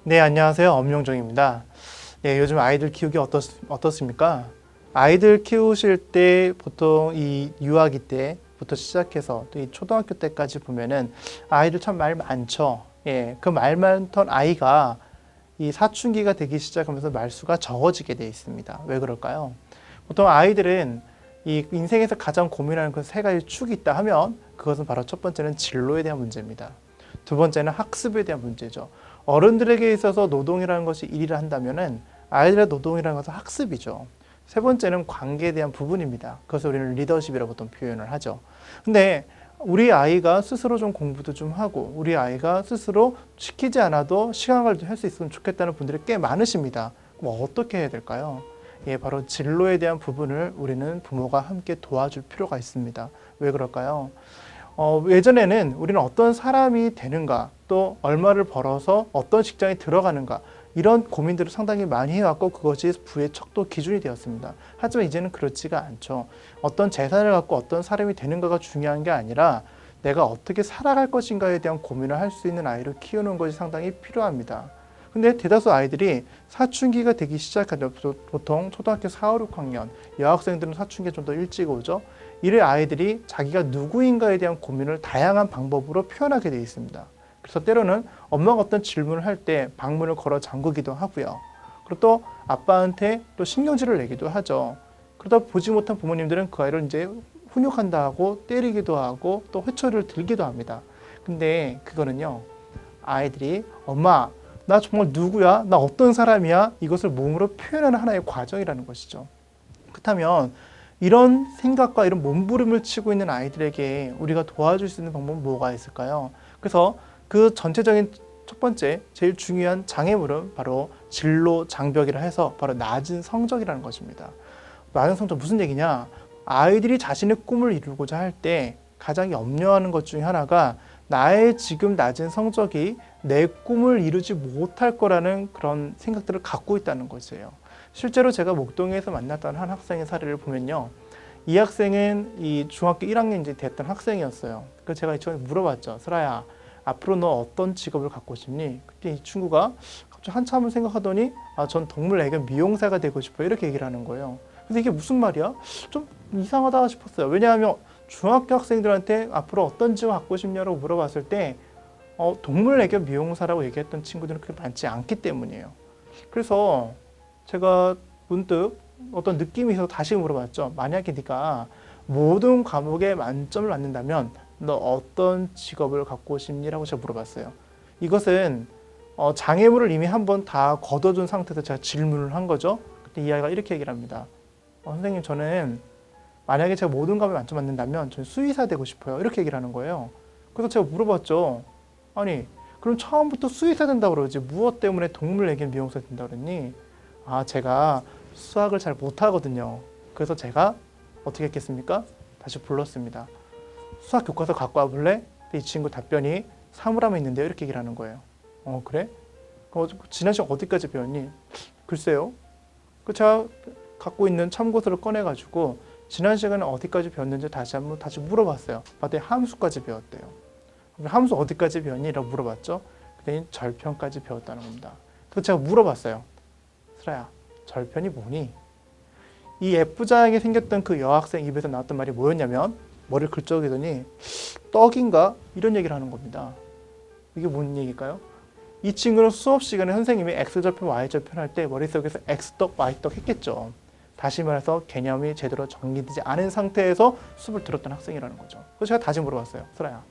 네, 안녕하세요. 엄용정입니다. 네, 요즘 아이들 키우기 어떻습니까? 아이들 키우실 때 보통 이 유아기 때부터 시작해서 또 이 초등학교 때까지 보면은 아이들 참 말 많죠. 예, 그 말 많던 아이가 이 사춘기가 되기 시작하면서 말수가 적어지게 돼 있습니다. 왜 그럴까요? 보통 아이들은 이 인생에서 가장 고민하는 그 세 가지 축이 있다 하면 그것은 바로 첫 번째는 진로에 대한 문제입니다. 두 번째는 학습에 대한 문제죠. 어른들에게 있어서 노동이라는 것이 일이라 한다면은 아이들의 노동이라는 것은 학습이죠. 세 번째는 관계에 대한 부분입니다. 그것을 우리는 리더십이라고 보통 표현을 하죠. 근데 우리 아이가 스스로 좀 공부도 좀 하고 우리 아이가 스스로 시키지 않아도 시간 관리도 할 수 있으면 좋겠다는 분들이 꽤 많으십니다. 그럼 어떻게 해야 될까요? 예, 바로 진로에 대한 부분을 우리는 부모가 함께 도와줄 필요가 있습니다. 왜 그럴까요? 예전에는 우리는 어떤 사람이 되는가, 또 얼마를 벌어서 어떤 직장에 들어가는가, 이런 고민들을 상당히 많이 해왔고 그것이 부의 척도 기준이 되었습니다. 하지만 이제는 그렇지가 않죠. 어떤 재산을 갖고 어떤 사람이 되는가가 중요한 게 아니라 내가 어떻게 살아갈 것인가에 대한 고민을 할 수 있는 아이를 키우는 것이 상당히 필요합니다. 근데 대다수 아이들이 사춘기가 되기 시작하죠. 보통 초등학교 4, 5, 6학년, 여학생들은 사춘기가 좀 더 일찍 오죠. 이래 아이들이 자기가 누구인가에 대한 고민을 다양한 방법으로 표현하게 되어 있습니다. 그래서 때로는 엄마가 어떤 질문을 할 때 방문을 걸어 잠그기도 하고요. 그리고 또 아빠한테 또 신경질을 내기도 하죠. 그러다 보지 못한 부모님들은 그 아이를 이제 훈육한다 하고 때리기도 하고 또 회초리를 들기도 합니다. 근데 그거는요, 아이들이 엄마, 나 정말 누구야? 나 어떤 사람이야? 이것을 몸으로 표현하는 하나의 과정이라는 것이죠. 그렇다면 이런 생각과 이런 몸부림을 치고 있는 아이들에게 우리가 도와줄 수 있는 방법은 뭐가 있을까요? 그래서 그 전체적인 첫 번째, 제일 중요한 장애물은 바로 진로 장벽이라 해서 바로 낮은 성적이라는 것입니다. 낮은 성적 무슨 얘기냐? 아이들이 자신의 꿈을 이루고자 할 때 가장 염려하는 것 중에 하나가 나의 지금 낮은 성적이 내 꿈을 이루지 못할 거라는 그런 생각들을 갖고 있다는 것이에요. 실제로 제가 목동에서 만났던 한 학생의 사례를 보면요. 이 학생은 이 중학교 1학년 이제 됐던 학생이었어요. 그래서 제가 이 친구한테 물어봤죠. 슬아야, 앞으로 너 어떤 직업을 갖고 싶니? 그때 이 친구가 갑자기 한참을 생각하더니 전 동물 애견 미용사가 되고 싶어요. 이렇게 얘기를 하는 거예요. 그래서 이게 무슨 말이야? 좀 이상하다 싶었어요. 왜냐하면 중학교 학생들한테 앞으로 어떤 직업 갖고 싶냐고 물어봤을 때 동물 애견 미용사라고 얘기했던 친구들은 그렇게 많지 않기 때문이에요. 그래서 제가 문득 어떤 느낌이 있어서 다시 물어봤죠. 만약에 네가 모든 과목에 만점을 받는다면 너 어떤 직업을 갖고 싶니? 라고 제가 물어봤어요. 이것은 장애물을 이미 한번 다 걷어준 상태에서 제가 질문을 한 거죠. 그때 이 아이가 이렇게 얘기를 합니다. 선생님, 저는 만약에 제가 모든 과목에 만점 받는다면 저는 수의사 되고 싶어요. 이렇게 얘기를 하는 거예요. 그래서 제가 물어봤죠. 아니, 그럼 처음부터 수의사 된다고 그러지 무엇 때문에 동물 애견 미용사 된다고 그랬니? 제가 수학을 잘 못하거든요. 그래서 제가 어떻게 했겠습니까? 다시 불렀습니다. 수학 교과서 갖고 와볼래? 이 친구 답변이 사물함에 있는데요. 이렇게 얘기를 하는 거예요. 그래? 지난 시간 어디까지 배웠니? 글쎄요. 제가 갖고 있는 참고서를 꺼내가지고 지난 시간에 어디까지 배웠는지 다시 물어봤어요. 봤더니 함수까지 배웠대요. 함수 어디까지 배웠니? 라고 물어봤죠. 그랬더니 절편까지 배웠다는 겁니다. 그래서 제가 물어봤어요. 슬아야, 절편이 뭐니? 이 F자에게 생겼던 그 여학생 입에서 나왔던 말이 뭐였냐면 머리를 긁적이더니 떡인가? 이런 얘기를 하는 겁니다. 이게 뭔 얘기일까요? 이 친구는 수업 시간에 선생님이 X절편, Y절편 할 때 머릿속에서 X떡, Y떡 했겠죠. 다시 말해서 개념이 제대로 정리되지 않은 상태에서 수업을 들었던 학생이라는 거죠. 그래서 제가 다시 물어봤어요. 슬아야,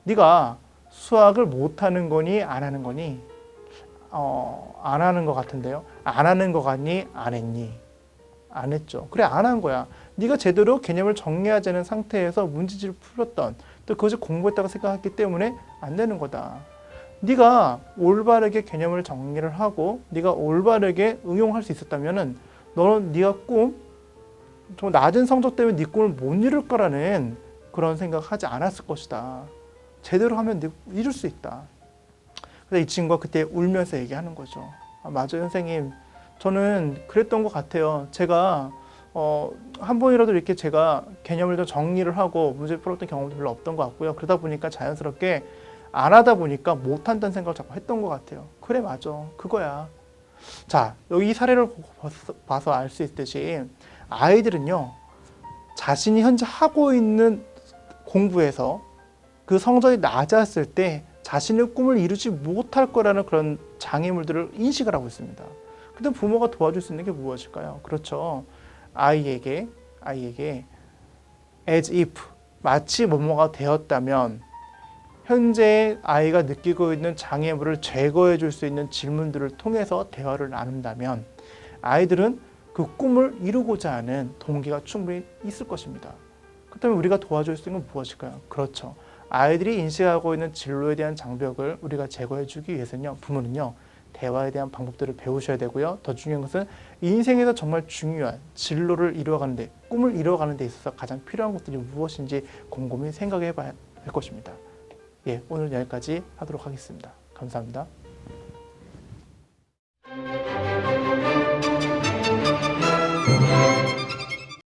네가 수학을 못하는 거니 안 하는 거니? 안 하는 것 같은데요. 안 하는 것 같니? 안 했니? 안 했죠. 그래, 안 한 거야. 네가 제대로 개념을 정리하지 않은 상태에서 문제집을 풀었던, 또 그것을 공부했다고 생각했기 때문에 안 되는 거다. 네가 올바르게 개념을 정리를 하고 네가 올바르게 응용할 수 있었다면은 너는 네가 좀 낮은 성적 때문에 네 꿈을 못 이룰 거라는 그런 생각하지 않았을 것이다. 제대로 하면 네 이룰 수 있다. 그래서 이 친구가 그때 울면서 얘기하는 거죠. 맞아요, 선생님. 저는 그랬던 것 같아요. 제가 한 번이라도 이렇게 제가 개념을 좀 정리를 하고 문제 풀었던 경험도 별로 없던 것 같고요. 그러다 보니까 자연스럽게 안 하다 보니까 못한다는 생각을 자꾸 했던 것 같아요. 그래, 맞아. 그거야. 자, 여기 이 사례를 봐서 알 수 있듯이 아이들은요, 자신이 현재 하고 있는 공부에서 그 성적이 낮았을 때 자신의 꿈을 이루지 못할 거라는 그런 장애물들을 인식을 하고 있습니다. 그때 부모가 도와줄 수 있는 게 무엇일까요? 그렇죠. 아이에게 as if, 마치 뭐뭐가 되었다면 현재 아이가 느끼고 있는 장애물을 제거해 줄 수 있는 질문들을 통해서 대화를 나눈다면 아이들은 그 꿈을 이루고자 하는 동기가 충분히 있을 것입니다. 그렇다면 우리가 도와줄 수 있는 건 무엇일까요? 그렇죠. 아이들이 인식하고 있는 진로에 대한 장벽을 우리가 제거해 주기 위해서는요, 부모는요, 대화에 대한 방법들을 배우셔야 되고요. 더 중요한 것은 인생에서 정말 중요한 진로를 이루어가는데, 꿈을 이루어가는 데 있어서 가장 필요한 것들이 무엇인지 곰곰이 생각해 봐야 할 것입니다. 예, 오늘 여기까지 하도록 하겠습니다. 감사합니다.